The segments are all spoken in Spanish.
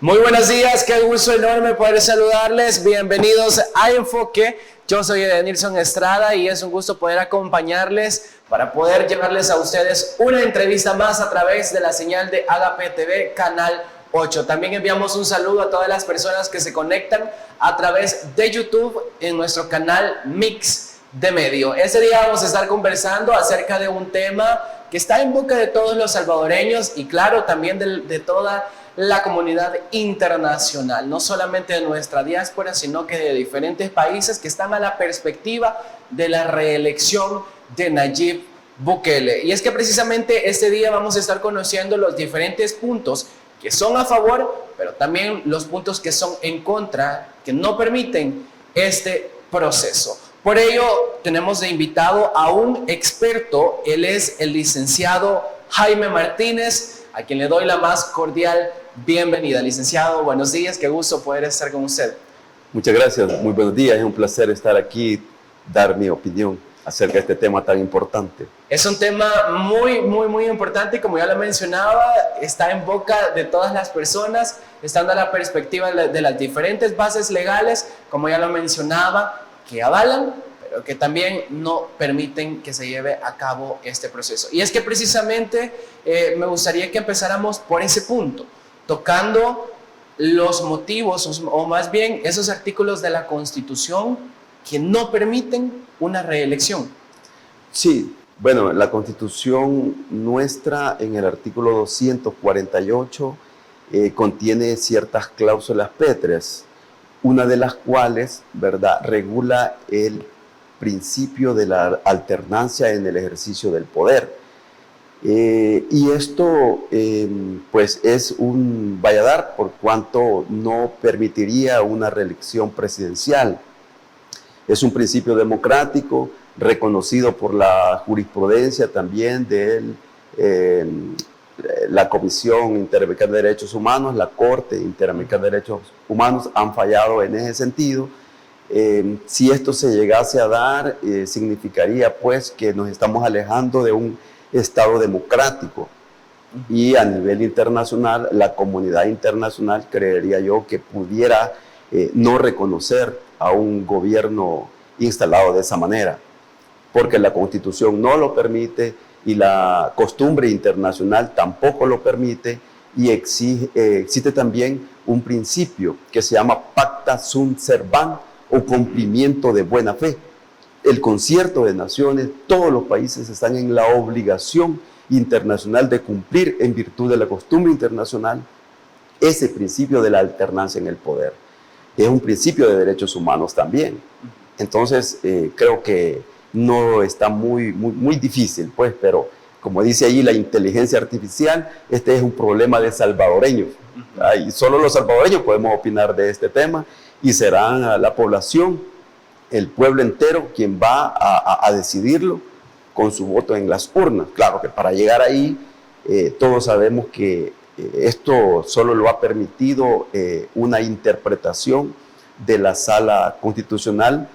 Muy buenos días, qué gusto enorme poder saludarles. Bienvenidos a Enfoque. Yo soy Edenilson Estrada y es un gusto poder acompañarles para poder llevarles a ustedes una entrevista más a través de la señal de Agape TV, Canal 8. También enviamos un saludo a todas las personas que se conectan a través de YouTube en nuestro canal Mix de Medio. Este día vamos a estar conversando acerca de un tema que está en boca de todos los salvadoreños y claro, también de toda la comunidad internacional, no solamente de nuestra diáspora, sino que de diferentes países que están a la perspectiva de la reelección de Nayib Bukele. Y es que precisamente este día vamos a estar conociendo los diferentes puntos que son a favor, pero también los puntos que son en contra, que no permiten este proceso. Por ello, tenemos de invitado a un experto. Él es el licenciado Jaime Martínez, a quien le doy la más cordial bienvenida. Licenciado, buenos días, qué gusto poder estar con usted. Muchas gracias, muy buenos días, es un placer estar aquí, dar mi opinión acerca de este tema tan importante. Es un tema muy importante y como ya lo mencionaba, está en boca de todas las personas, estando a la perspectiva de las diferentes bases legales, como ya lo mencionaba, que avalan, pero que también no permiten que se lleve a cabo este proceso. Y es que precisamente me gustaría que empezáramos por ese punto, tocando los motivos, o más bien esos artículos de la Constitución que no permiten una reelección. Sí, bueno, la Constitución nuestra en el artículo 248 contiene ciertas cláusulas pétreas, una de las cuales, ¿verdad?, regula el principio de la alternancia en el ejercicio del poder. Y esto pues es un valladar por cuanto no permitiría una reelección presidencial. Es un principio democrático reconocido por la jurisprudencia también de la Comisión Interamericana de Derechos Humanos, la Corte Interamericana de Derechos Humanos han fallado en ese sentido. Si esto se llegase a dar, significaría pues que nos estamos alejando de un Estado democrático y a nivel internacional, la comunidad internacional creería yo que pudiera no reconocer a un gobierno instalado de esa manera, porque la Constitución no lo permite y la costumbre internacional tampoco lo permite y existe también un principio que se llama pacta sunt servanda o cumplimiento de buena fe. El concierto de naciones, todos los países están en la obligación internacional de cumplir en virtud de la costumbre internacional ese principio de la alternancia en el poder. Es un principio de derechos humanos también. Entonces, creo que no está muy difícil, pues, pero como dice allí la inteligencia artificial, este es un problema de salvadoreños. Y solo los salvadoreños podemos opinar de este tema y serán la población, el pueblo entero, quien va a decidirlo con su voto en las urnas. Claro que para llegar ahí, todos sabemos que esto solo lo ha permitido una interpretación de la Sala Constitucional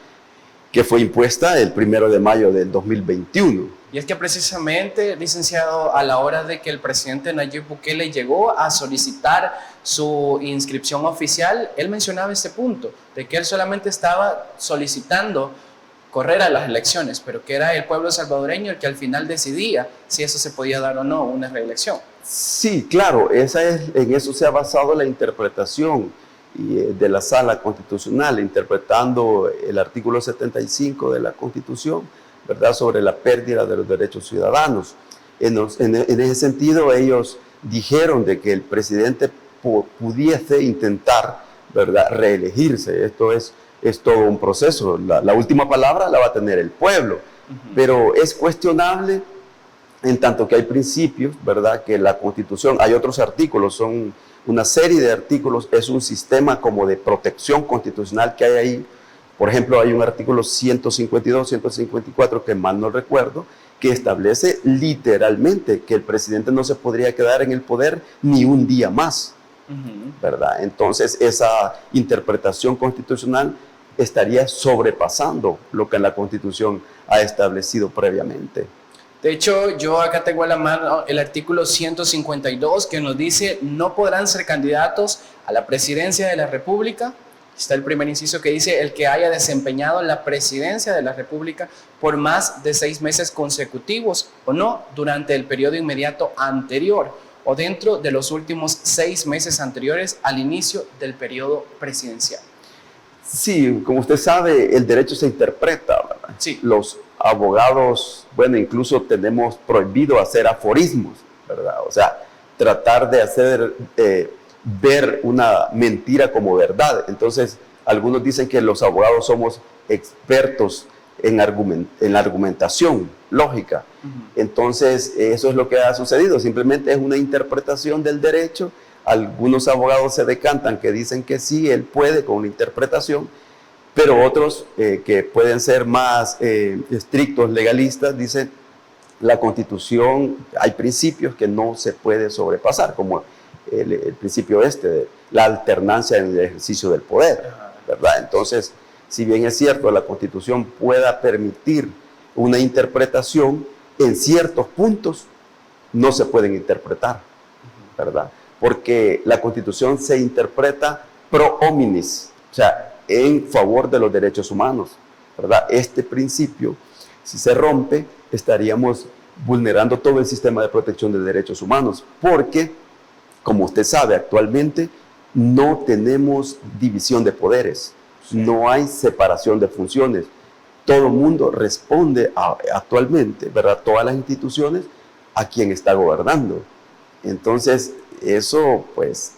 que fue impuesta el 1 de mayo del 2021. Y es que precisamente, licenciado, a la hora de que el presidente Nayib Bukele llegó a solicitar su inscripción oficial, él mencionaba este punto, de que él solamente estaba solicitando correr a las elecciones, pero que era el pueblo salvadoreño el que al final decidía si eso se podía dar o no, una reelección. Sí, claro, en eso se ha basado la interpretación de la Sala Constitucional, interpretando el artículo 75 de la Constitución, ¿verdad?, sobre la pérdida de los derechos ciudadanos. En ese sentido, ellos dijeron de que el presidente pudiese intentar, ¿verdad?, reelegirse. Esto es todo un proceso. La última palabra la va a tener el pueblo, pero es cuestionable en tanto que hay principios, ¿verdad?, que la Constitución, hay otros artículos, son una serie de artículos, es un sistema como de protección constitucional que hay ahí. Por ejemplo, hay un artículo 152, 154, que mal no recuerdo, que establece literalmente que el presidente no se podría quedar en el poder ni un día más, ¿verdad? Entonces, esa interpretación constitucional estaría sobrepasando lo que la Constitución ha establecido previamente. De hecho, yo acá tengo a la mano el artículo 152 que nos dice: no podrán ser candidatos a la presidencia de la República. Está el primer inciso que dice: el que haya desempeñado la presidencia de la República por más de 6 meses consecutivos o no durante el periodo inmediato anterior o dentro de los últimos 6 meses anteriores al inicio del periodo presidencial. Sí, como usted sabe, el derecho se interpreta, ¿verdad? Sí. Los abogados, bueno, incluso tenemos prohibido hacer aforismos, ¿verdad? O sea, tratar de hacer ver una mentira como verdad. Entonces, algunos dicen que los abogados somos expertos en la argumentación lógica. Entonces, eso es lo que ha sucedido. Simplemente es una interpretación del derecho. Algunos abogados se decantan que dicen que sí, él puede con una interpretación, pero otros que pueden ser más estrictos, legalistas, dicen la Constitución, hay principios que no se puede sobrepasar, como el principio de la alternancia en el ejercicio del poder, ¿verdad? Entonces, si bien es cierto, la Constitución pueda permitir una interpretación, en ciertos puntos no se pueden interpretar, ¿verdad? Porque la Constitución se interpreta pro hominis, o sea, en favor de los derechos humanos, ¿verdad? Este principio, si se rompe, estaríamos vulnerando todo el sistema de protección de derechos humanos, porque, como usted sabe, actualmente no tenemos división de poderes, no hay separación de funciones. Todo el mundo responde actualmente, ¿verdad? Todas las instituciones a quien está gobernando. Entonces, eso pues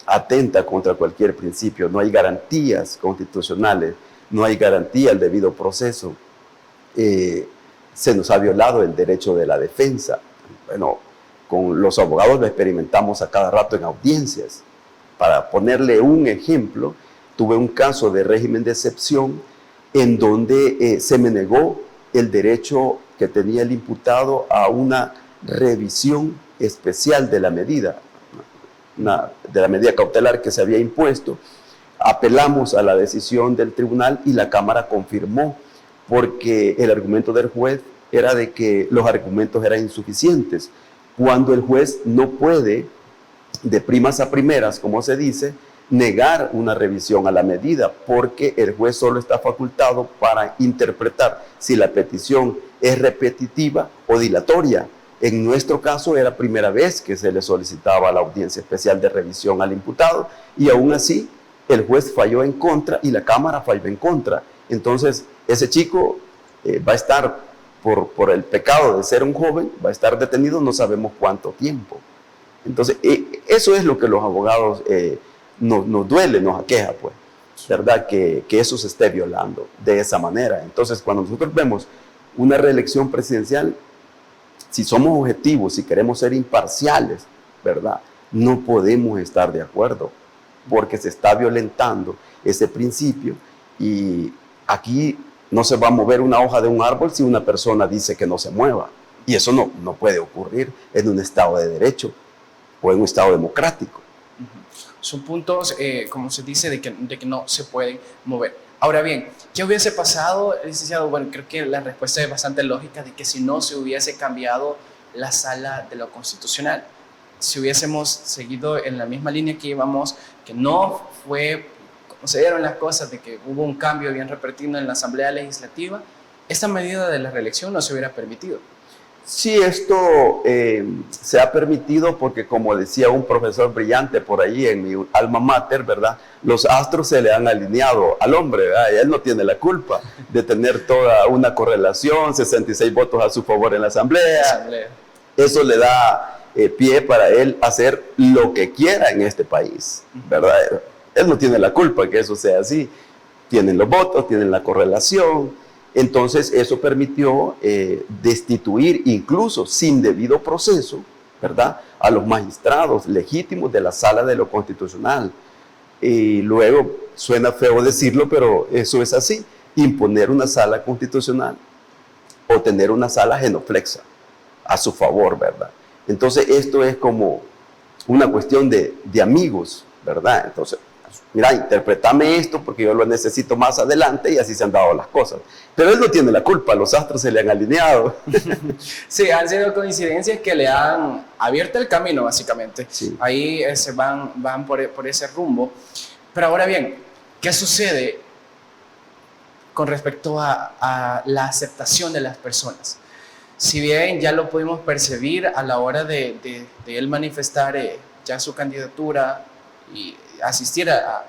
atenta contra cualquier principio. No hay garantías constitucionales, no hay garantía al debido proceso. Se nos ha violado el derecho de la defensa. Bueno, con los abogados lo experimentamos a cada rato en audiencias. Para ponerle un ejemplo, tuve un caso de régimen de excepción en donde se me negó el derecho que tenía el imputado a una revisión especial de la medida, de la medida cautelar que se había impuesto. Apelamos a la decisión del tribunal y la Cámara confirmó, porque el argumento del juez era de que los argumentos eran insuficientes, cuando el juez no puede, de primas a primeras, como se dice, negar una revisión a la medida, porque el juez solo está facultado para interpretar si la petición es repetitiva o dilatoria. En nuestro caso era primera vez que se le solicitaba la audiencia especial de revisión al imputado, y aún así el juez falló en contra y la Cámara falló en contra. Entonces ese chico va a estar, por el pecado de ser un joven, va a estar detenido no sabemos cuánto tiempo. Entonces eso es lo que los abogados nos duele, nos aqueja, pues, ¿verdad? Que eso se esté violando de esa manera. Entonces, cuando nosotros vemos una reelección presidencial, si somos objetivos, si queremos ser imparciales, ¿verdad? No podemos estar de acuerdo, porque se está violentando ese principio, y aquí no se va a mover una hoja de un árbol si una persona dice que no se mueva. Y eso no puede ocurrir en un Estado de Derecho o en un Estado democrático. Son puntos, como se dice, de que no se pueden mover. Ahora bien, ¿qué hubiese pasado, licenciado? Bueno, creo que la respuesta es bastante lógica, de que si no se hubiese cambiado la sala de lo constitucional, si hubiésemos seguido en la misma línea que íbamos, que no fue como se dieron las cosas, de que hubo un cambio bien repentino en la Asamblea Legislativa, esta medida de la reelección no se hubiera permitido. Sí, esto se ha permitido porque, como decía un profesor brillante por ahí en mi alma mater, ¿verdad? Los astros se le han alineado al hombre, ¿verdad? Y él no tiene la culpa de tener toda una correlación, 66 votos a su favor en la asamblea. Eso le da pie para él hacer lo que quiera en este país, ¿verdad? Él no tiene la culpa que eso sea así. Tienen los votos, tienen la correlación. Entonces eso permitió destituir, incluso sin debido proceso, ¿verdad?, a los magistrados legítimos de la Sala de lo Constitucional. Y luego, suena feo decirlo, pero eso es así: imponer una sala constitucional o tener una sala genuflexa a su favor, ¿verdad? Entonces esto es como una cuestión de amigos, ¿verdad? Entonces mira, interprétame esto porque yo lo necesito más adelante, y así se han dado las cosas. Pero él no tiene la culpa, los astros se le han alineado. Sí, han sido coincidencias que le han abierto el camino, básicamente. Sí. Ahí se van por ese rumbo. Pero ahora bien, ¿qué sucede con respecto a la aceptación de las personas? Si bien ya lo pudimos percibir a la hora de él manifestar ya su candidatura y asistir a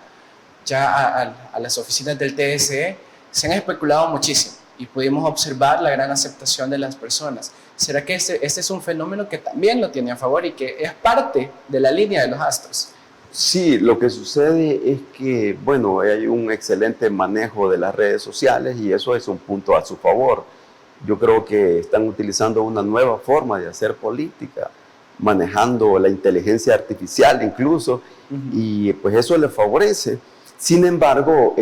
las oficinas del TSE, se han especulado muchísimo y pudimos observar la gran aceptación de las personas. ¿Será que este es un fenómeno que también lo tiene a favor y que es parte de la línea de los astros? Sí, lo que sucede es que, bueno, hay un excelente manejo de las redes sociales y eso es un punto a su favor. Yo creo que están utilizando una nueva forma de hacer política, manejando la inteligencia artificial incluso, y pues eso le favorece. Sin embargo,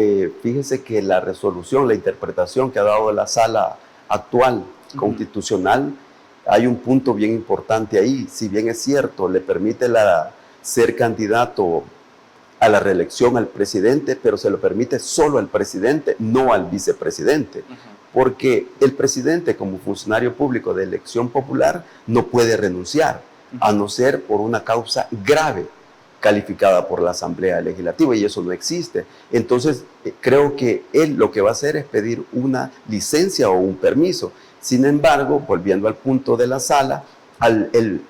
fíjese que la resolución, la interpretación que ha dado la sala actual constitucional, hay un punto bien importante ahí. Si bien es cierto, le permite ser candidato a la reelección al presidente, pero se lo permite solo al presidente, no al vicepresidente. Porque el presidente, como funcionario público de elección popular, no puede renunciar, a no ser por una causa grave calificada por la Asamblea Legislativa, y eso no existe. Entonces, creo que él lo que va a hacer es pedir una licencia o un permiso. Sin embargo, volviendo al punto de la sala,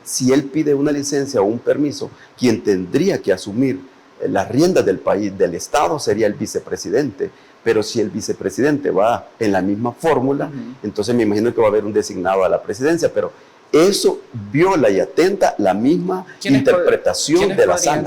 si él pide una licencia o un permiso, quien tendría que asumir las riendas del país, del Estado, sería el vicepresidente. Pero si el vicepresidente va en la misma fórmula, entonces me imagino que va a haber un designado a la presidencia, pero eso viola y atenta la misma interpretación de la sala.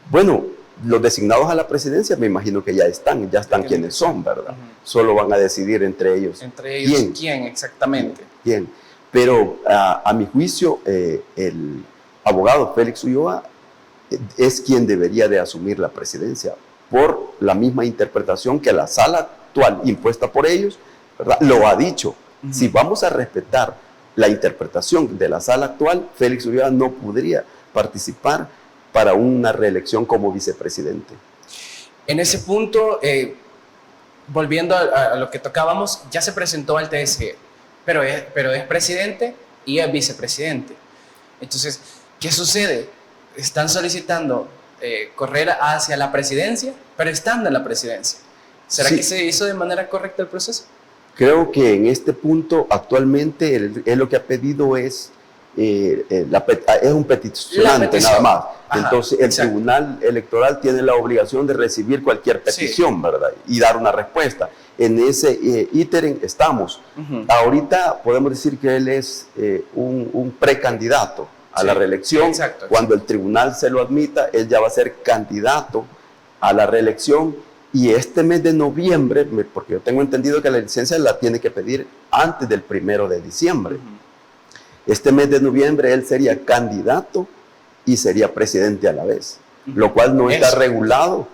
Bueno, los designados a la presidencia me imagino que ya están quienes son, ¿verdad? Solo van a decidir entre ellos. Entre ellos, ¿quién exactamente? ¿Quién? Pero a mi juicio, el abogado Félix Ulloa es quien debería de asumir la presidencia, por la misma interpretación que la sala actual impuesta por ellos, ¿verdad?, lo ha dicho. Si vamos a respetar la interpretación de la sala actual, Félix Ulloa no podría participar para una reelección como vicepresidente. En ese punto, volviendo a lo que tocábamos, ya se presentó al TSE, pero es presidente y es vicepresidente. Entonces, ¿qué sucede? Están solicitando correr hacia la presidencia, pero estando en la presidencia. ¿Será que se hizo de manera correcta el proceso? Creo que en este punto, actualmente, él lo que ha pedido es un peticionante nada más. Entonces, el Tribunal Electoral tiene la obligación de recibir cualquier petición, ¿verdad?, y dar una respuesta. En ese íterin estamos. Ahorita podemos decir que él es un precandidato a la reelección. Exacto. Cuando el tribunal se lo admita, él ya va a ser candidato a la reelección, y este mes de noviembre, porque yo tengo entendido que la licencia la tiene que pedir antes del 1 de diciembre. Este mes de noviembre él sería candidato y sería presidente a la vez, lo cual no está regulado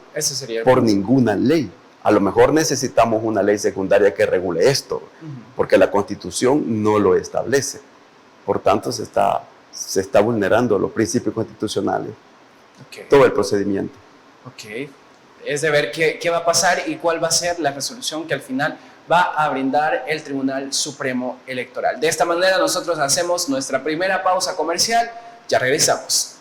por ninguna ley. A lo mejor necesitamos una ley secundaria que regule esto, porque la Constitución no lo establece. Por tanto, se está vulnerando los principios constitucionales, todo el procedimiento. Es de ver qué va a pasar y cuál va a ser la resolución que al final va a brindar el Tribunal Supremo Electoral. De esta manera nosotros hacemos nuestra primera pausa comercial. Ya regresamos.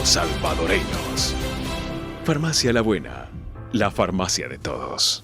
Salvadoreños. Farmacia La Buena, la farmacia de todos.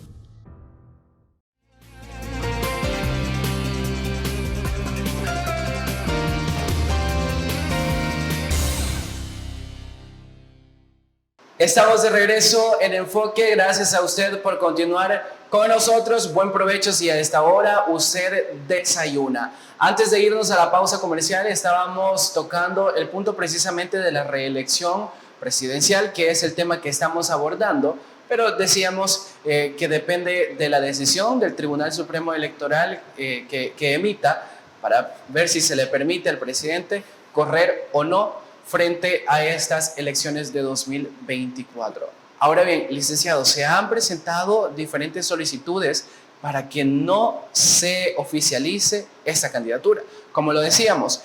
Estamos de regreso en Enfoque. Gracias a usted por continuar con nosotros. Buen provecho si a esta hora usted desayuna. Antes de irnos a la pausa comercial, estábamos tocando el punto precisamente de la reelección presidencial, que es el tema que estamos abordando, Pero decíamos que depende de la decisión del Tribunal Supremo Electoral que emita para ver si se le permite al presidente correr o no frente a estas elecciones de 2024. Ahora bien, licenciado, se han presentado diferentes solicitudes para que no se oficialice esta candidatura. Como lo decíamos,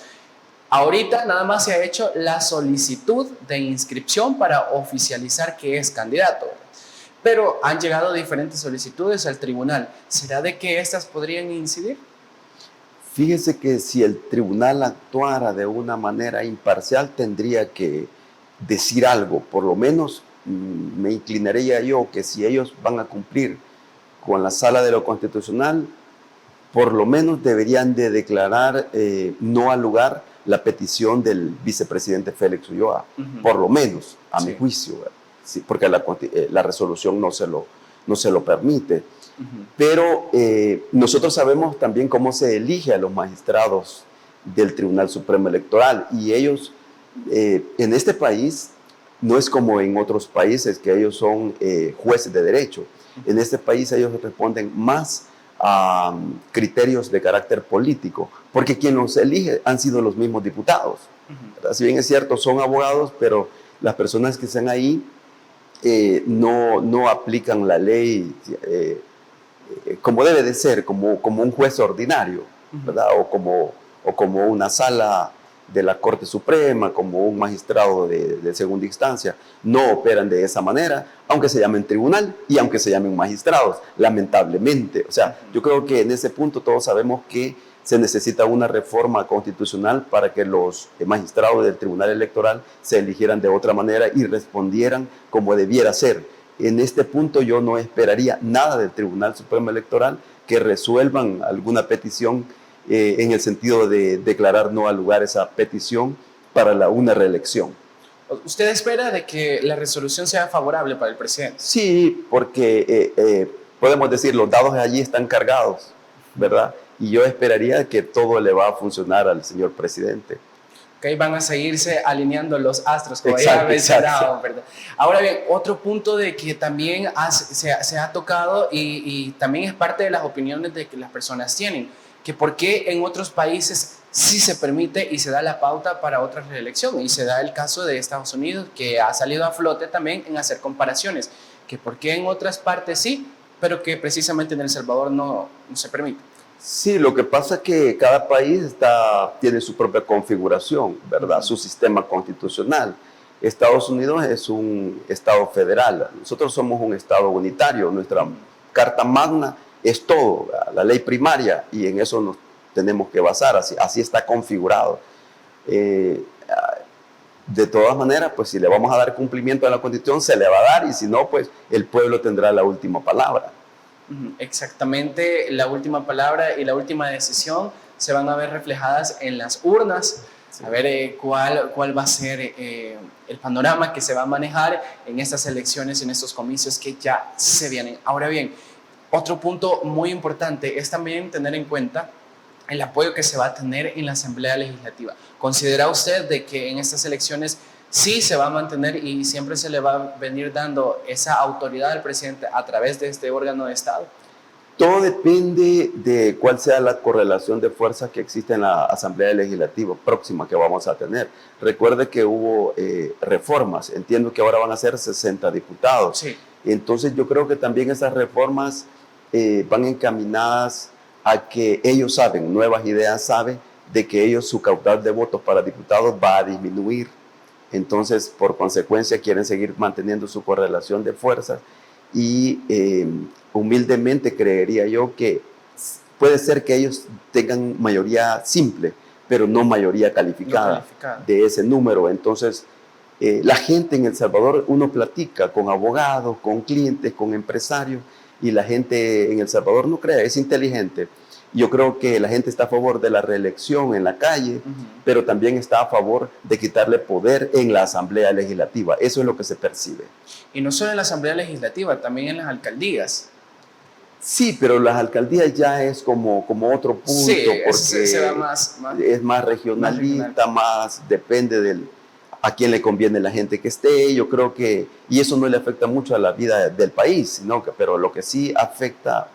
ahorita nada más se ha hecho la solicitud de inscripción para oficializar que es candidato. Pero han llegado diferentes solicitudes al tribunal. ¿Será de que estas podrían incidir? Fíjese que si el tribunal actuara de una manera imparcial, tendría que decir algo. Por lo menos me inclinaría yo que si ellos van a cumplir con la Sala de lo Constitucional, por lo menos deberían de declarar no al lugar la petición del vicepresidente Félix Ulloa. Por lo menos, a mi juicio, sí, porque la resolución no se lo permite. Pero nosotros sabemos también cómo se elige a los magistrados del Tribunal Supremo Electoral, y ellos en este país no es como en otros países que ellos son jueces de derecho. En este país ellos responden más a criterios de carácter político, porque quien los elige han sido los mismos diputados. Si bien es cierto, son abogados, pero las personas que están ahí no aplican la ley como debe de ser, como un juez ordinario, ¿verdad? O como una sala de la Corte Suprema, como un magistrado de segunda instancia. No operan de esa manera, aunque se llamen tribunal y aunque se llamen magistrados, lamentablemente. O sea, yo creo que en ese punto todos sabemos que se necesita una reforma constitucional para que los magistrados del Tribunal Electoral se eligieran de otra manera y respondieran como debiera ser. En este punto yo no esperaría nada del Tribunal Supremo Electoral, que resuelvan alguna petición en el sentido de declarar no al lugar esa petición para una reelección. ¿Usted espera de que la resolución sea favorable para el presidente? Sí, porque podemos decir, los dados allí están cargados, ¿verdad? Y yo esperaría que todo le va a funcionar al señor presidente. Okay, van a seguirse alineando los astros, como ya mencionado, ¿verdad? Ahora bien, otro punto de que también se ha tocado y también es parte de las opiniones de que las personas tienen, que por qué en otros países sí se permite y se da la pauta para otra reelección, y se da el caso de Estados Unidos, que ha salido a flote también en hacer comparaciones, que por qué en otras partes sí, pero que precisamente en El Salvador no se permite. Sí, lo que pasa es que cada país tiene su propia configuración, ¿verdad? Su sistema constitucional. Estados Unidos es un estado federal, nosotros somos un estado unitario, nuestra Carta Magna es todo, la ley primaria, y en eso nos tenemos que basar, así está configurado. De todas maneras, pues si le vamos a dar cumplimiento a la Constitución, se le va a dar, y si no, pues el pueblo tendrá la última palabra. Exactamente, la última palabra y la última decisión se van a ver reflejadas en las urnas. Sí. A ver cuál va a ser el panorama que se va a manejar en estas elecciones, en estos comicios que ya se vienen. Ahora bien, otro punto muy importante es también tener en cuenta el apoyo que se va a tener en la Asamblea Legislativa. ¿Considera usted de que en estas elecciones sí se va a mantener y siempre se le va a venir dando esa autoridad al presidente a través de este órgano de Estado? Todo depende de cuál sea la correlación de fuerzas que existe en la Asamblea Legislativa próxima que vamos a tener. Recuerde que hubo reformas, entiendo que ahora van a ser 60 diputados. Sí. Entonces yo creo que también esas reformas van encaminadas a que ellos saben, Nuevas Ideas sabe, de que ellos su caudal de votos para diputados va a disminuir. Entonces, por consecuencia, quieren seguir manteniendo su correlación de fuerzas y humildemente creería yo que puede ser que ellos tengan mayoría simple, pero no mayoría calificada de ese número. Entonces, la gente en El Salvador, uno platica con abogados, con clientes, con empresarios, y la gente en El Salvador no cree, es inteligente. Yo creo que la gente está a favor de la reelección en la calle, pero también está a favor de quitarle poder en la Asamblea Legislativa. Eso es lo que se percibe. Y no solo en la Asamblea Legislativa, también en las alcaldías. Sí, pero las alcaldías ya es como otro punto, sí, porque se va más es más regionalista, más depende del... a quién le conviene la gente que esté. Yo creo que, y eso no le afecta mucho a la vida del país, sino que, pero lo que sí afecta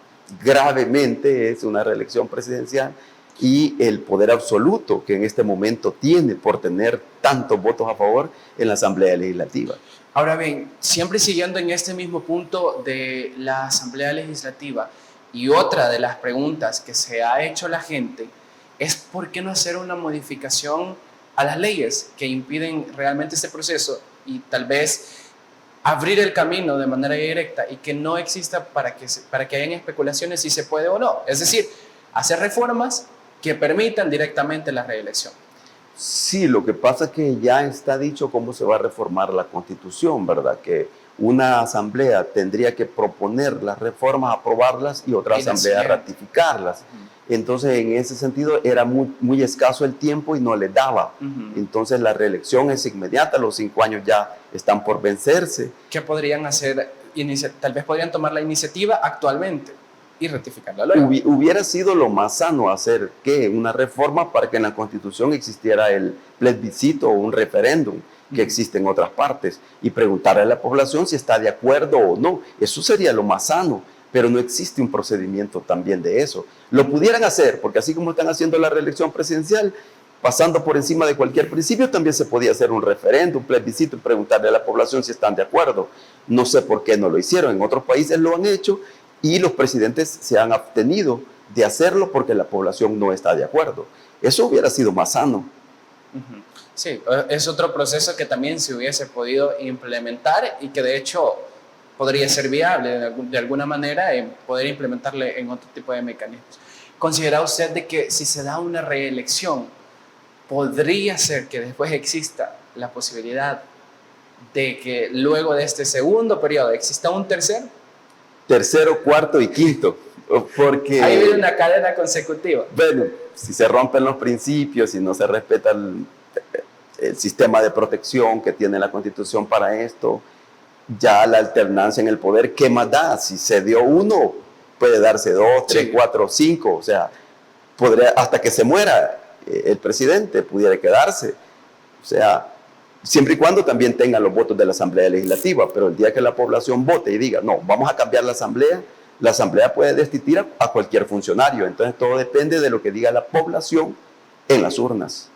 gravemente es una reelección presidencial y el poder absoluto que en este momento tiene por tener tantos votos a favor en la Asamblea Legislativa. Ahora bien, siempre siguiendo en este mismo punto de la Asamblea Legislativa, y otra de las preguntas que se ha hecho la gente es ¿por qué no hacer una modificación a las leyes que impiden realmente este proceso y tal vez abrir el camino de manera directa y que no exista para que hayan especulaciones si se puede o no? Es decir, hacer reformas que permitan directamente la reelección. Sí, lo que pasa es que ya está dicho cómo se va a reformar la Constitución, ¿verdad? Que una asamblea tendría que proponer las reformas, aprobarlas y otra asamblea ratificarlas. Entonces, en ese sentido, era muy escaso el tiempo y no le daba. Entonces, la reelección es inmediata, los 5 años ya están por vencerse. ¿Qué podrían hacer? Tal vez podrían tomar la iniciativa actualmente y ratificarla luego. Hubiera sido lo más sano hacer una reforma para que en la Constitución existiera el plebiscito o un referéndum que existe en otras partes y preguntarle a la población si está de acuerdo o no. Eso sería lo más sano, pero no existe un procedimiento también de eso. Lo pudieran hacer, porque así como están haciendo la reelección presidencial, pasando por encima de cualquier principio, también se podía hacer un referéndum, un plebiscito y preguntarle a la población si están de acuerdo. No sé por qué no lo hicieron. En otros países lo han hecho y los presidentes se han abstenido de hacerlo porque la población no está de acuerdo. Eso hubiera sido más sano. Sí, es otro proceso que también se hubiese podido implementar y que de hecho podría ser viable de alguna manera en poder implementarle en otro tipo de mecanismos. ¿Considera usted de que si se da una reelección, podría ser que después exista la posibilidad de que luego de este segundo periodo exista un tercero? Tercero, cuarto y quinto. Porque ahí viene una cadena consecutiva. Bueno, si se rompen los principios, si no se respeta el sistema de protección que tiene la Constitución para esto, ya la alternancia en el poder, ¿qué más da? Si se dio uno, puede darse 2, 3, 4, 5, o sea, podría, hasta que se muera el presidente, pudiera quedarse. O sea, siempre y cuando también tengan los votos de la Asamblea Legislativa, pero el día que la población vote y diga, no, vamos a cambiar la Asamblea puede destituir a cualquier funcionario. Entonces todo depende de lo que diga la población en las urnas.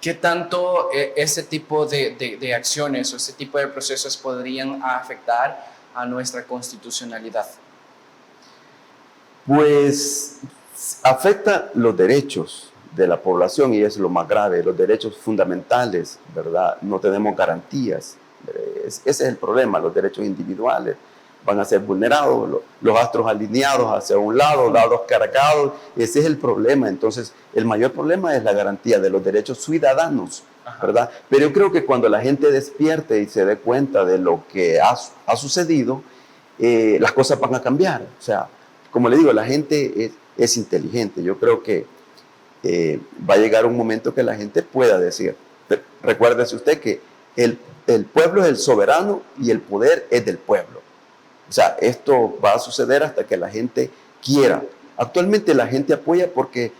¿Qué tanto ese tipo de acciones o ese tipo de procesos podrían afectar a nuestra constitucionalidad? Pues afecta los derechos de la población y es lo más grave, los derechos fundamentales, ¿verdad? No tenemos garantías. Ese es el problema, los derechos individuales van a ser vulnerados, los astros alineados hacia un lado, dados cargados, ese es el problema. Entonces, el mayor problema es la garantía de los derechos ciudadanos, ¿verdad? Pero yo creo que cuando la gente despierte y se dé cuenta de lo que ha sucedido, las cosas van a cambiar. O sea, como le digo, la gente es inteligente. Yo creo que va a llegar un momento que la gente pueda decir, recuérdese usted que el pueblo es el soberano y el poder es del pueblo. O sea, esto va a suceder hasta que la gente quiera. Actualmente la gente apoya porque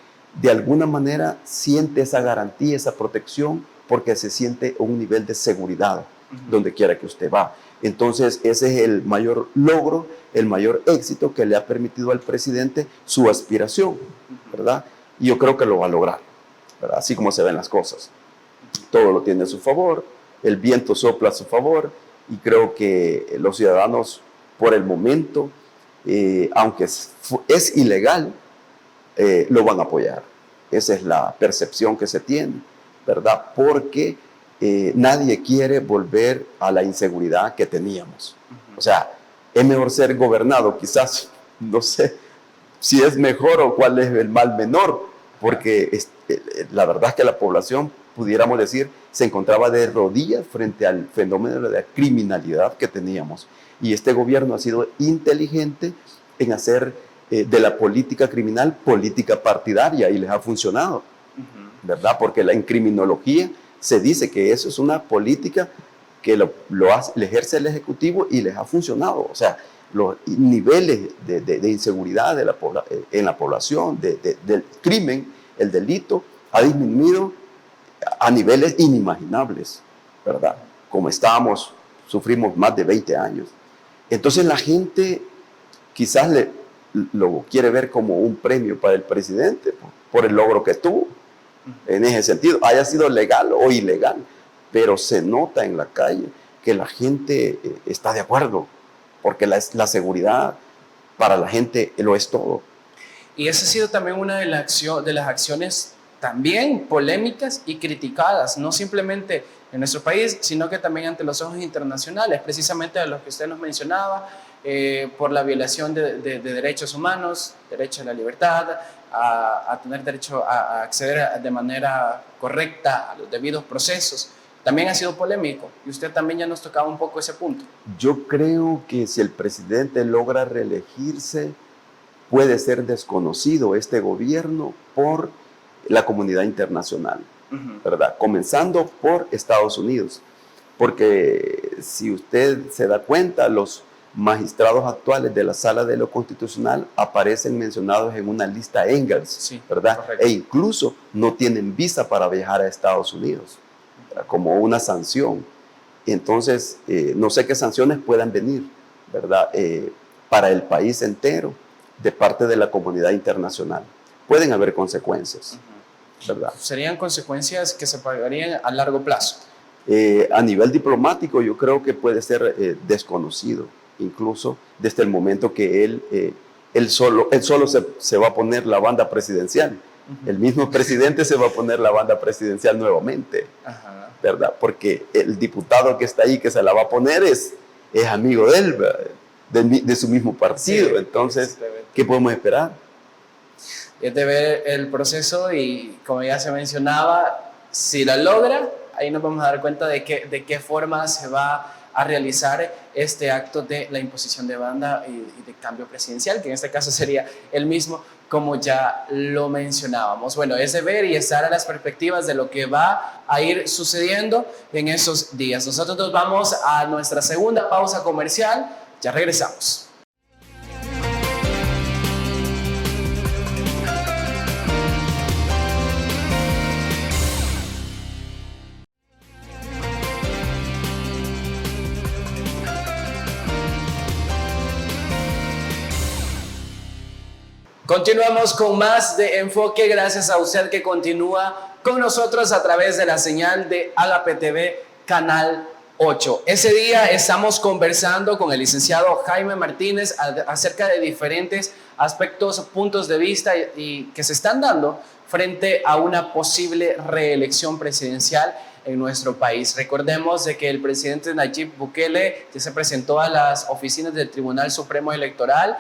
de alguna manera siente esa garantía, esa protección, porque se siente un nivel de seguridad donde quiera que usted va. Entonces, ese es el mayor logro, el mayor éxito que le ha permitido al presidente su aspiración, ¿verdad? Y yo creo que lo va a lograr, ¿verdad? Así como se ven las cosas. Todo lo tiene a su favor, el viento sopla a su favor y creo que los ciudadanos, por el momento, aunque es ilegal, lo van a apoyar. Esa es la percepción que se tiene, ¿verdad? Porque nadie quiere volver a la inseguridad que teníamos. O sea, es mejor ser gobernado, quizás, no sé si es mejor o cuál es el mal menor, porque la verdad es que la población, pudiéramos decir, se encontraba de rodillas frente al fenómeno de la criminalidad que teníamos. Y este gobierno ha sido inteligente en hacer de la política criminal política partidaria y les ha funcionado, ¿verdad? Porque en criminología se dice que eso es una política que lo ejerce el Ejecutivo y les ha funcionado. O sea, los niveles de inseguridad en la población, del crimen, el delito, ha disminuido a niveles inimaginables, ¿verdad? Como estábamos, sufrimos más de 20 años. Entonces la gente quizás lo quiere ver como un premio para el presidente por el logro que tuvo. En ese sentido, haya sido legal o ilegal, pero se nota en la calle que la gente está de acuerdo, porque la seguridad para la gente lo es todo. Y esa ha sido también una de las acciones también polémicas y criticadas, no simplemente en nuestro país, sino que también ante los ojos internacionales, precisamente de los que usted nos mencionaba, por la violación de derechos humanos, derecho a la libertad, a tener derecho a acceder de manera correcta a los debidos procesos. También ha sido polémico y usted también ya nos tocaba un poco ese punto. Yo creo que si el presidente logra reelegirse, puede ser desconocido este gobierno por la comunidad internacional, ¿verdad? Comenzando por Estados Unidos, porque si usted se da cuenta, los magistrados actuales de la Sala de lo Constitucional aparecen mencionados en una lista Engels, sí, ¿verdad? Correcto. E incluso no tienen visa para viajar a Estados Unidos, ¿verdad? Como una sanción. Entonces, no sé qué sanciones puedan venir, ¿verdad? Para el país entero, de parte de la comunidad internacional. Pueden haber consecuencias, ¿verdad? ¿Serían consecuencias que se pagarían a largo plazo? A nivel diplomático, yo creo que puede ser desconocido, incluso desde el momento que él solo se va a poner la banda presidencial. El mismo presidente se va a poner la banda presidencial nuevamente, ¿verdad? Porque el diputado que está ahí, que se la va a poner, es amigo de él, ¿verdad? De su mismo partido. Sí, entonces, ¿qué podemos esperar? Es de ver el proceso y, como ya se mencionaba, si la logra, ahí nos vamos a dar cuenta de qué forma se va a realizar este acto de la imposición de banda y de cambio presidencial, que en este caso sería el mismo, como ya lo mencionábamos. Bueno, es de ver y estar a las perspectivas de lo que va a ir sucediendo en esos días. Nosotros nos vamos a nuestra segunda pausa comercial. Ya regresamos. Continuamos con más de Enfoque, gracias a usted que continúa con nosotros a través de la señal de Agape TV, Canal 8. Ese día estamos conversando con el licenciado Jaime Martínez acerca de diferentes aspectos, puntos de vista y que se están dando frente a una posible reelección presidencial en nuestro país. Recordemos de que el presidente Nayib Bukele ya se presentó a las oficinas del Tribunal Supremo Electoral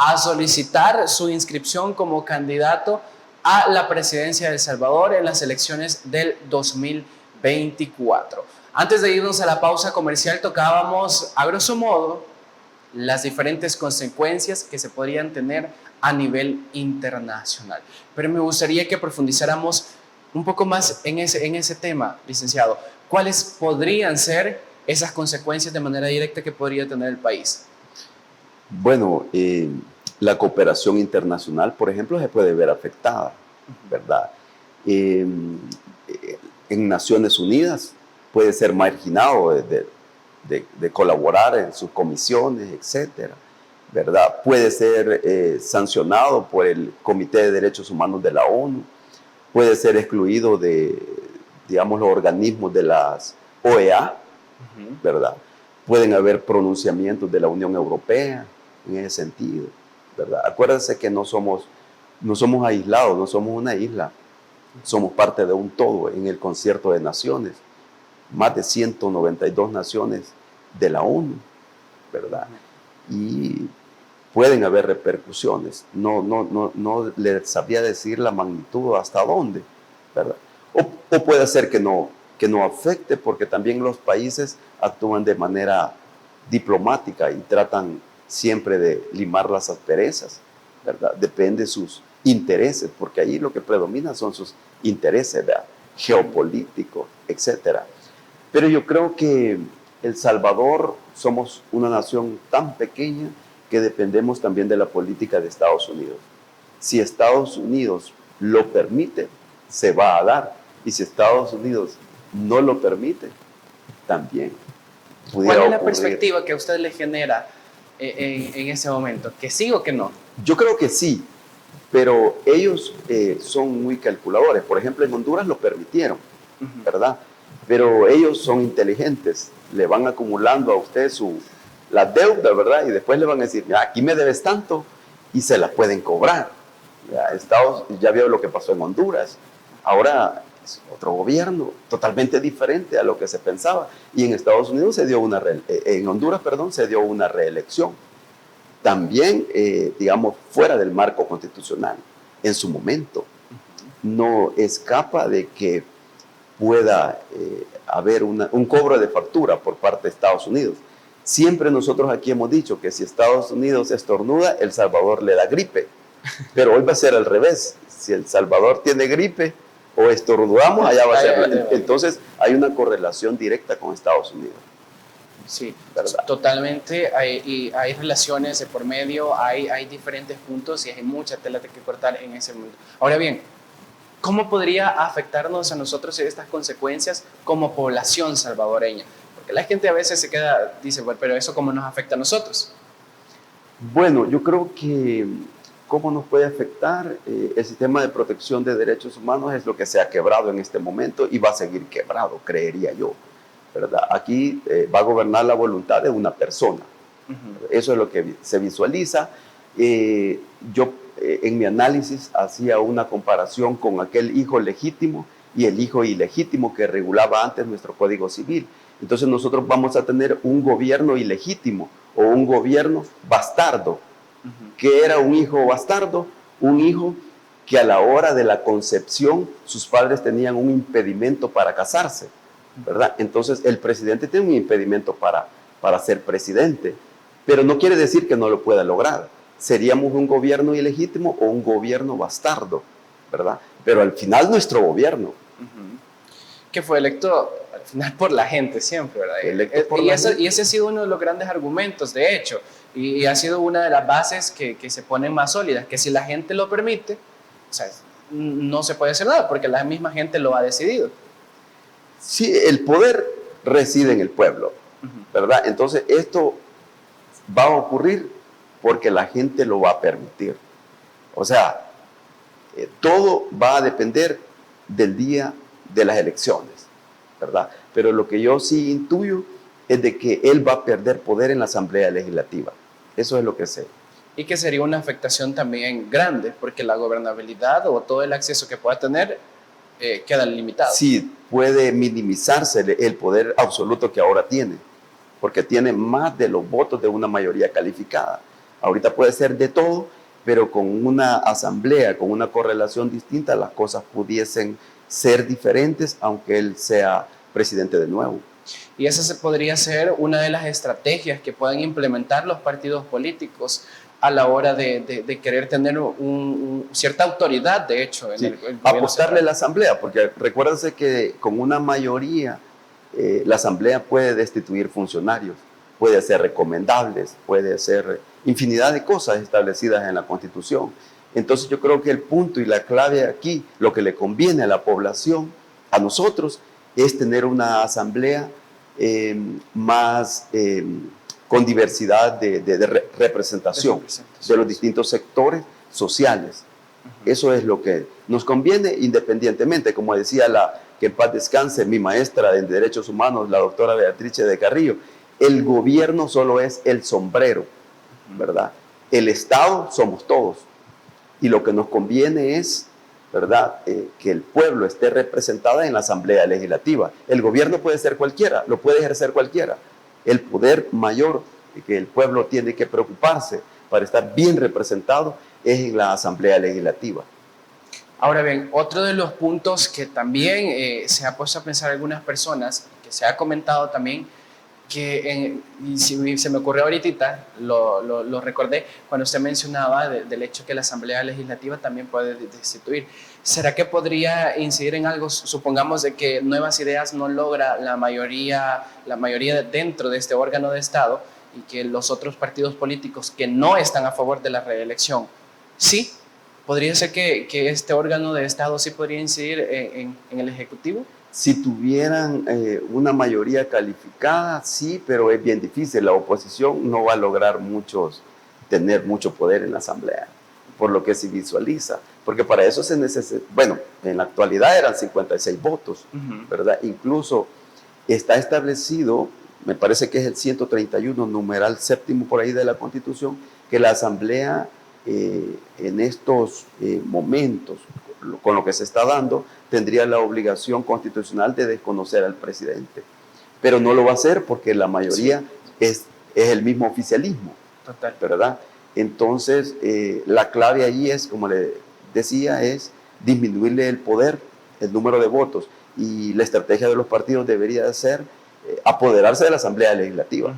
a solicitar su inscripción como candidato a la presidencia de El Salvador en las elecciones del 2024. Antes de irnos a la pausa comercial, tocábamos a grosso modo las diferentes consecuencias que se podrían tener a nivel internacional. Pero me gustaría que profundizáramos un poco más en ese tema, licenciado. ¿Cuáles podrían ser esas consecuencias de manera directa que podría tener el país? Bueno, la cooperación internacional, por ejemplo, se puede ver afectada, ¿verdad? En Naciones Unidas puede ser marginado de colaborar en sus comisiones, etcétera, ¿verdad? Puede ser sancionado por el Comité de Derechos Humanos de la ONU, puede ser excluido de, digamos, los organismos de las OEA, ¿verdad? Pueden haber pronunciamientos de la Unión Europea en ese sentido, ¿verdad? Acuérdense que no somos aislados, no somos una isla, somos parte de un todo en el concierto de naciones, más de 192 naciones de la ONU, ¿verdad? Y pueden haber repercusiones, no les sabría decir la magnitud hasta dónde, ¿verdad? O puede ser que no afecte, porque también los países actúan de manera diplomática y tratan siempre de limar las asperezas, ¿verdad? Depende de sus intereses, porque ahí lo que predomina son sus intereses, ¿verdad? Geopolíticos, etcétera. Pero yo creo que El Salvador somos una nación tan pequeña que dependemos también de la política de Estados Unidos. Si Estados Unidos lo permite, se va a dar. Y si Estados Unidos no lo permite, también ¿Cuál es la ocurrir. perspectiva que a usted le genera en ese momento? ¿Que sí o que no? Yo creo que sí, pero ellos son muy calculadores. Por ejemplo, en Honduras lo permitieron, ¿verdad? Pero ellos son inteligentes, le van acumulando a usted la deuda, ¿verdad? Y después le van a decir, aquí me debes tanto, y se la pueden cobrar. Ya vio lo que pasó en Honduras. Ahora es otro gobierno totalmente diferente a lo que se pensaba. Y en Estados Unidos en Honduras, perdón, se dio una reelección. También, digamos, fuera del marco constitucional, en su momento. No escapa de que pueda haber un cobro de factura por parte de Estados Unidos. Siempre nosotros aquí hemos dicho que si Estados Unidos estornuda, El Salvador le da gripe. Pero hoy va a ser al revés. Si El Salvador tiene gripe o estornudamos, allá va a ser. Entonces hay una correlación directa con Estados Unidos. Sí, ¿verdad? Totalmente. Hay relaciones de por medio, hay diferentes puntos y hay mucha tela que cortar en ese momento. Ahora bien, ¿cómo podría afectarnos a nosotros estas consecuencias como población salvadoreña? Porque la gente a veces dice, bueno, pero ¿eso cómo nos afecta a nosotros? Bueno, yo creo que cómo nos puede afectar el sistema de protección de derechos humanos es lo que se ha quebrado en este momento y va a seguir quebrado, creería yo, ¿verdad? Aquí va a gobernar la voluntad de una persona. Eso es lo que se visualiza. Yo en mi análisis hacía una comparación con aquel hijo legítimo y el hijo ilegítimo que regulaba antes nuestro Código Civil. Entonces nosotros vamos a tener un gobierno ilegítimo o un gobierno bastardo. ¿Qué era un hijo bastardo? Un hijo que a la hora de la concepción sus padres tenían un impedimento para casarse, ¿verdad? Entonces el presidente tiene un impedimento para ser presidente, pero no quiere decir que no lo pueda lograr. Seríamos un gobierno ilegítimo o un gobierno bastardo, ¿verdad? Pero al final nuestro gobierno. Que fue electo al final por la gente siempre, ¿verdad? Y ese ha sido uno de los grandes argumentos, de hecho, y ha sido una de las bases que se ponen más sólidas, que si la gente lo permite, o sea, no se puede hacer nada, porque la misma gente lo ha decidido. Sí, el poder reside en el pueblo, ¿verdad? Entonces esto va a ocurrir porque la gente lo va a permitir. O sea, todo va a depender del día de las elecciones, ¿verdad? Pero lo que yo sí intuyo es de que él va a perder poder en la Asamblea Legislativa. Eso es lo que sé. Y que sería una afectación también grande, porque la gobernabilidad o todo el acceso que pueda tener queda limitado. Sí, puede minimizarse el poder absoluto que ahora tiene, porque tiene más de los votos de una mayoría calificada. Ahorita puede ser de todo, pero con una asamblea, con una correlación distinta, las cosas pudiesen ser diferentes, aunque él sea presidente de nuevo. Y esa podría ser una de las estrategias que puedan implementar los partidos políticos a la hora de querer tener cierta autoridad, de hecho. Sí, apostarle a la asamblea, porque recuérdense que con una mayoría la asamblea puede destituir funcionarios, puede hacer recomendables, puede hacer infinidad de cosas establecidas en la Constitución. Entonces yo creo que el punto y la clave aquí, lo que le conviene a la población, a nosotros, es tener una asamblea más con diversidad de representación de los distintos sectores sociales. Eso es lo que nos conviene independientemente, como decía que en paz descanse mi maestra en Derechos Humanos, la doctora Beatrice de Carrillo, el gobierno solo es el sombrero, ¿verdad? El Estado somos todos. Y lo que nos conviene es, ¿verdad?, que el pueblo esté representado en la Asamblea Legislativa. El gobierno puede ser cualquiera, lo puede ejercer cualquiera. El poder mayor que el pueblo tiene que preocuparse para estar bien representado es en la Asamblea Legislativa. Ahora bien, otro de los puntos que también se ha puesto a pensar algunas personas, que se ha comentado también, que y se me ocurrió ahorita, lo recordé, cuando usted mencionaba del hecho que la Asamblea Legislativa también puede destituir. ¿Será que podría incidir en algo, supongamos, de que Nuevas Ideas no logra la mayoría dentro de este órgano de Estado y que los otros partidos políticos que no están a favor de la reelección, sí? ¿Podría ser que este órgano de Estado sí podría incidir en el Ejecutivo? Si tuvieran una mayoría calificada, sí, pero es bien difícil. La oposición no va a lograr tener mucho poder en la Asamblea, por lo que se visualiza. Porque para eso se necesita, bueno, en la actualidad eran 56 votos, ¿verdad? Incluso está establecido, me parece que es el 131, numeral séptimo por ahí de la Constitución, que la Asamblea en estos momentos, con lo que se está dando, tendría la obligación constitucional de desconocer al presidente. Pero no lo va a hacer porque la mayoría es el mismo oficialismo. Total. ¿Verdad? Entonces, la clave ahí es, como le decía, es disminuirle el poder, el número de votos. Y la estrategia de los partidos debería ser apoderarse de la Asamblea Legislativa,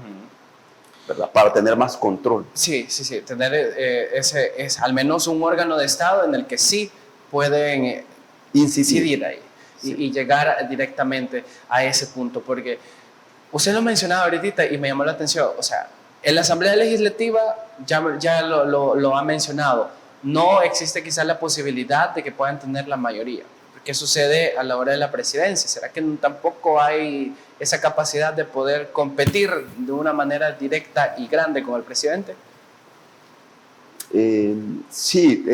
¿verdad? Para tener más control. Sí, tener al menos un órgano de Estado en el que sí pueden incidir ahí y llegar directamente a ese punto, porque usted lo mencionaba ahorita y me llamó la atención, o sea, en la Asamblea Legislativa ya lo ha mencionado, no existe quizás la posibilidad de que puedan tener la mayoría. ¿Qué sucede a la hora de la presidencia? ¿Será que tampoco hay esa capacidad de poder competir de una manera directa y grande con el presidente? Sí,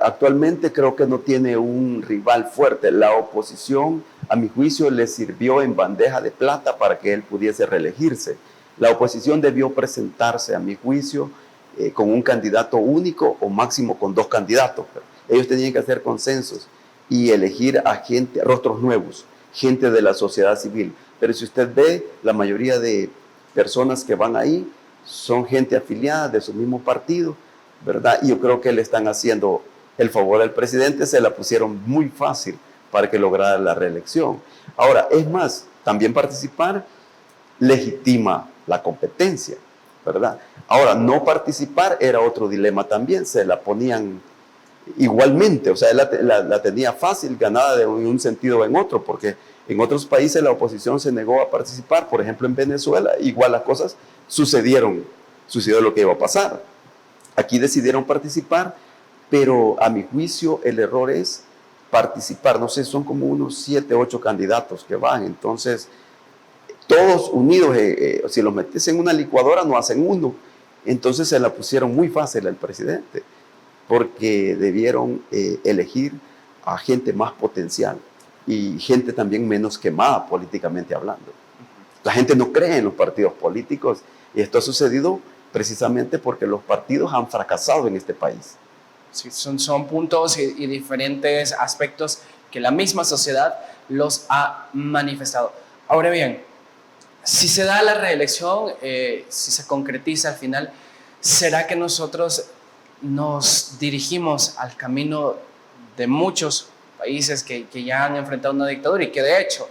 actualmente creo que no tiene un rival fuerte. La oposición, a mi juicio, le sirvió en bandeja de plata para que él pudiese reelegirse. La oposición debió presentarse, a mi juicio, con un candidato único o máximo con 2 candidatos. Ellos tenían que hacer consensos y elegir a gente, rostros nuevos, gente de la sociedad civil. Pero si usted ve, la mayoría de personas que van ahí son gente afiliada de su mismo partido, ¿verdad? Y yo creo que le están haciendo el favor al presidente, se la pusieron muy fácil para que lograra la reelección. Ahora, es más, también participar legitima la competencia, ¿verdad? Ahora, no participar era otro dilema también, se la ponían igualmente, o sea, él la tenía fácil, ganada en un sentido o en otro, porque en otros países la oposición se negó a participar, por ejemplo en Venezuela, igual las cosas sucedió lo que iba a pasar. Aquí decidieron participar, pero a mi juicio el error es participar, no sé, son como unos 7, 8 candidatos que van, entonces todos unidos, si los metes en una licuadora no hacen uno, entonces se la pusieron muy fácil al presidente, porque debieron elegir a gente más potencial y gente también menos quemada políticamente hablando. La gente no cree en los partidos políticos y esto ha sucedido precisamente porque los partidos han fracasado en este país. Sí, son puntos y diferentes aspectos que la misma sociedad los ha manifestado. Ahora bien, si se da la reelección, si se concretiza al final, ¿será que nosotros nos dirigimos al camino de muchos países que ya han enfrentado una dictadura y que de hecho,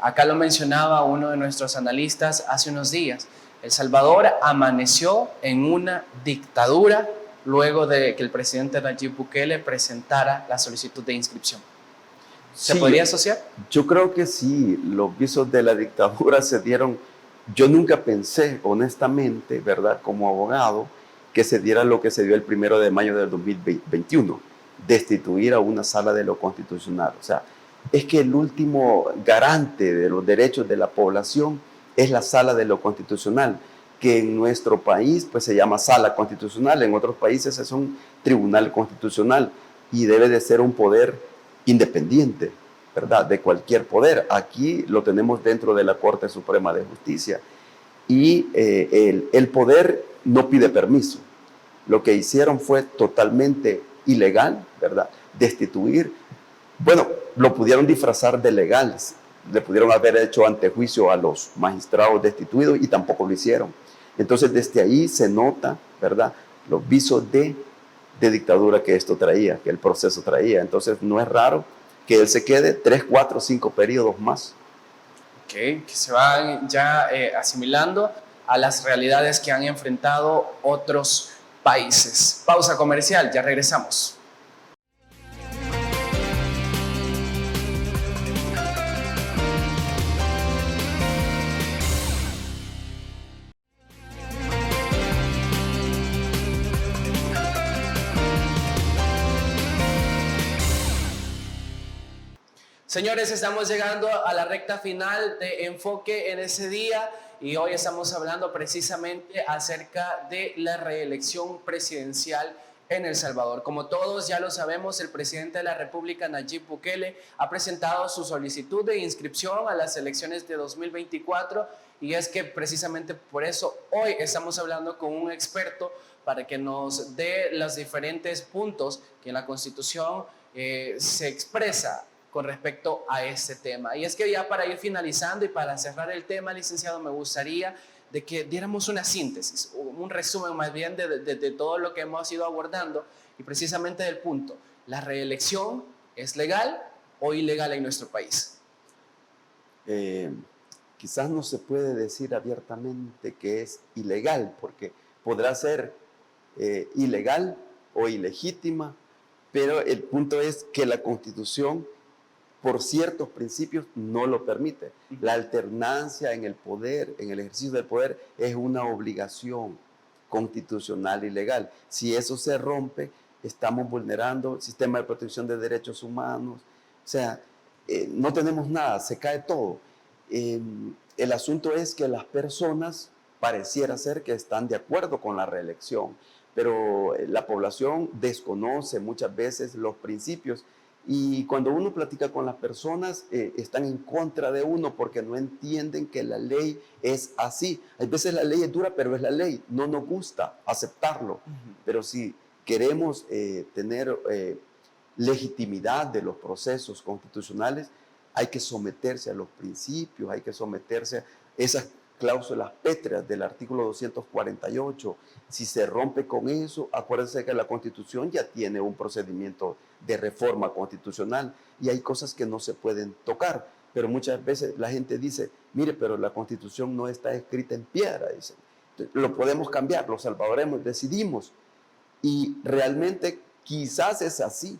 acá lo mencionaba uno de nuestros analistas hace unos días, El Salvador amaneció en una dictadura luego de que el presidente Nayib Bukele presentara la solicitud de inscripción? ¿Se podría asociar? Yo creo que sí, los visos de la dictadura se dieron. Yo nunca pensé, honestamente, ¿verdad?, como abogado, que se diera lo que se dio el 1 de mayo del 2021, destituir a una sala de lo constitucional. O sea, es que el último garante de los derechos de la población es la sala de lo constitucional, que en nuestro país pues se llama sala constitucional, en otros países es un tribunal constitucional y debe de ser un poder independiente, ¿verdad?, de cualquier poder. Aquí lo tenemos dentro de la Corte Suprema de Justicia y el poder no pide permiso. Lo que hicieron fue totalmente ilegal, ¿verdad?, destituir. Bueno, lo pudieron disfrazar de legales, le pudieron haber hecho antejuicio a los magistrados destituidos y tampoco lo hicieron. Entonces desde ahí se nota, ¿verdad?, los visos de dictadura que esto traía, que el proceso traía. Entonces no es raro que él se quede 3, 4, 5 periodos más. Que se van ya asimilando a las realidades que han enfrentado otros países. Pausa comercial, ya regresamos. Señores, estamos llegando a la recta final de Enfoque en ese día y hoy estamos hablando precisamente acerca de la reelección presidencial en El Salvador. Como todos ya lo sabemos, el presidente de la República, Nayib Bukele, ha presentado su solicitud de inscripción a las elecciones de 2024 y es que precisamente por eso hoy estamos hablando con un experto para que nos dé los diferentes puntos que en la Constitución se expresa con respecto a este tema. Y es que ya para ir finalizando y para cerrar el tema, licenciado, me gustaría de que diéramos una síntesis, un resumen más bien de todo lo que hemos ido abordando y precisamente del punto, ¿la reelección es legal o ilegal en nuestro país? Quizás no se puede decir abiertamente que es ilegal, porque podrá ser ilegal o ilegítima, pero el punto es que la Constitución por ciertos principios no lo permite. La alternancia en el poder, en el ejercicio del poder, es una obligación constitucional y legal. Si eso se rompe, estamos vulnerando el sistema de protección de derechos humanos. O sea, no tenemos nada, se cae todo. El asunto es que las personas pareciera ser que están de acuerdo con la reelección, pero la población desconoce muchas veces los principios. Y cuando uno platica con las personas, están en contra de uno porque no entienden que la ley es así. Hay veces la ley es dura, pero es la ley. No nos gusta aceptarlo. Pero si queremos tener legitimidad de los procesos constitucionales, hay que someterse a los principios, hay que someterse a esas cláusulas pétreas del artículo 248. Si se rompe con eso, acuérdense que la Constitución ya tiene un procedimiento de reforma constitucional y hay cosas que no se pueden tocar. Pero muchas veces la gente dice, mire, pero la Constitución no está escrita en piedra, dicen. Lo podemos cambiar, los salvadoreños decidimos. Y realmente quizás es así,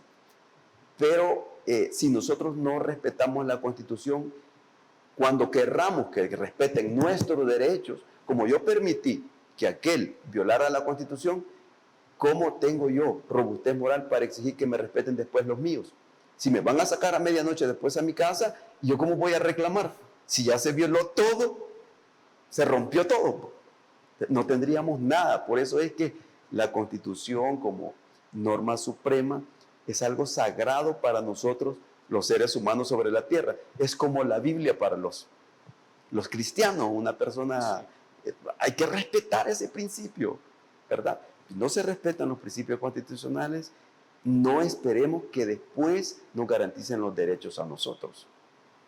pero si nosotros no respetamos la Constitución, cuando querramos que respeten nuestros derechos, como yo permití que aquel violara la Constitución, ¿cómo tengo yo robustez moral para exigir que me respeten después los míos? Si me van a sacar a medianoche después a mi casa, ¿yo cómo voy a reclamar? Si ya se violó todo, se rompió todo, no tendríamos nada. Por eso es que la Constitución como norma suprema es algo sagrado para nosotros, los seres humanos sobre la tierra. Es como la Biblia para los cristianos. Una persona, hay que respetar ese principio, ¿verdad? No se respetan los principios constitucionales, no esperemos que después nos garanticen los derechos a nosotros.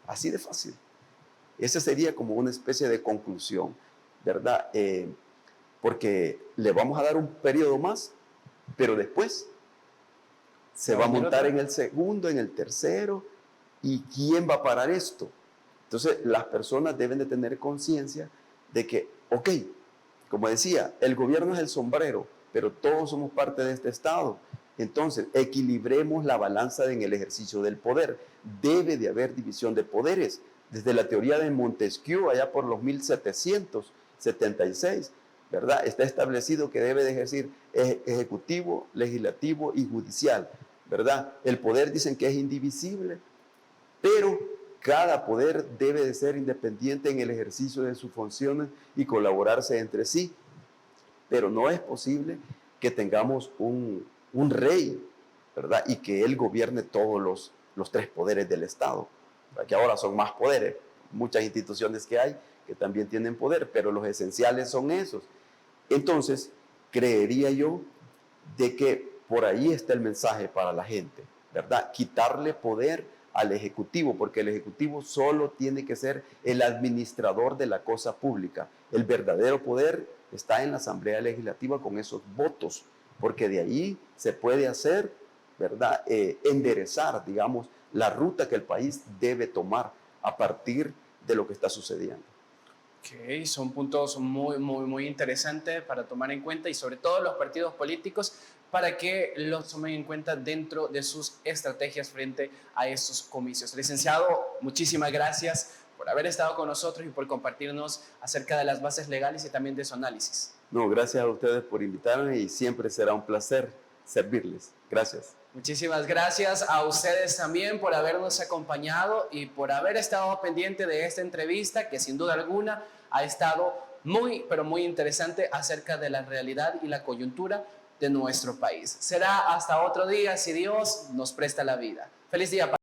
Así de fácil. Esa sería como una especie de conclusión, ¿verdad? Porque le vamos a dar un periodo más, pero después se va a montar en el segundo, en el tercero, ¿y quién va a parar esto? Entonces, las personas deben de tener conciencia de que, ok, como decía, el gobierno es el sombrero, pero todos somos parte de este Estado. Entonces, equilibremos la balanza en el ejercicio del poder. Debe de haber división de poderes. Desde la teoría de Montesquieu, allá por los 1776, ¿verdad? Está establecido que debe de ejercer ejecutivo, legislativo y judicial, ¿verdad? El poder dicen que es indivisible, pero cada poder debe de ser independiente en el ejercicio de sus funciones y colaborarse entre sí. Pero no es posible que tengamos un rey, ¿verdad? Y que él gobierne todos los tres poderes del Estado, que ahora son más poderes. Muchas instituciones que hay que también tienen poder, pero los esenciales son esos. Entonces, creería yo de que por ahí está el mensaje para la gente, ¿verdad? Quitarle poder al Ejecutivo, porque el Ejecutivo solo tiene que ser el administrador de la cosa pública. El verdadero poder está en la Asamblea Legislativa con esos votos, porque de ahí se puede hacer, ¿verdad? Enderezar, digamos, la ruta que el país debe tomar a partir de lo que está sucediendo. Ok, son puntos muy interesantes para tomar en cuenta y sobre todo los partidos políticos para que los tomen en cuenta dentro de sus estrategias frente a estos comicios. Licenciado, muchísimas gracias por haber estado con nosotros y por compartirnos acerca de las bases legales y también de su análisis. No, gracias a ustedes por invitarme y siempre será un placer servirles. Gracias. Muchísimas gracias a ustedes también por habernos acompañado y por haber estado pendiente de esta entrevista que sin duda alguna ha estado muy, pero muy interesante acerca de la realidad y la coyuntura de nuestro país. Será hasta otro día si Dios nos presta la vida. Feliz día para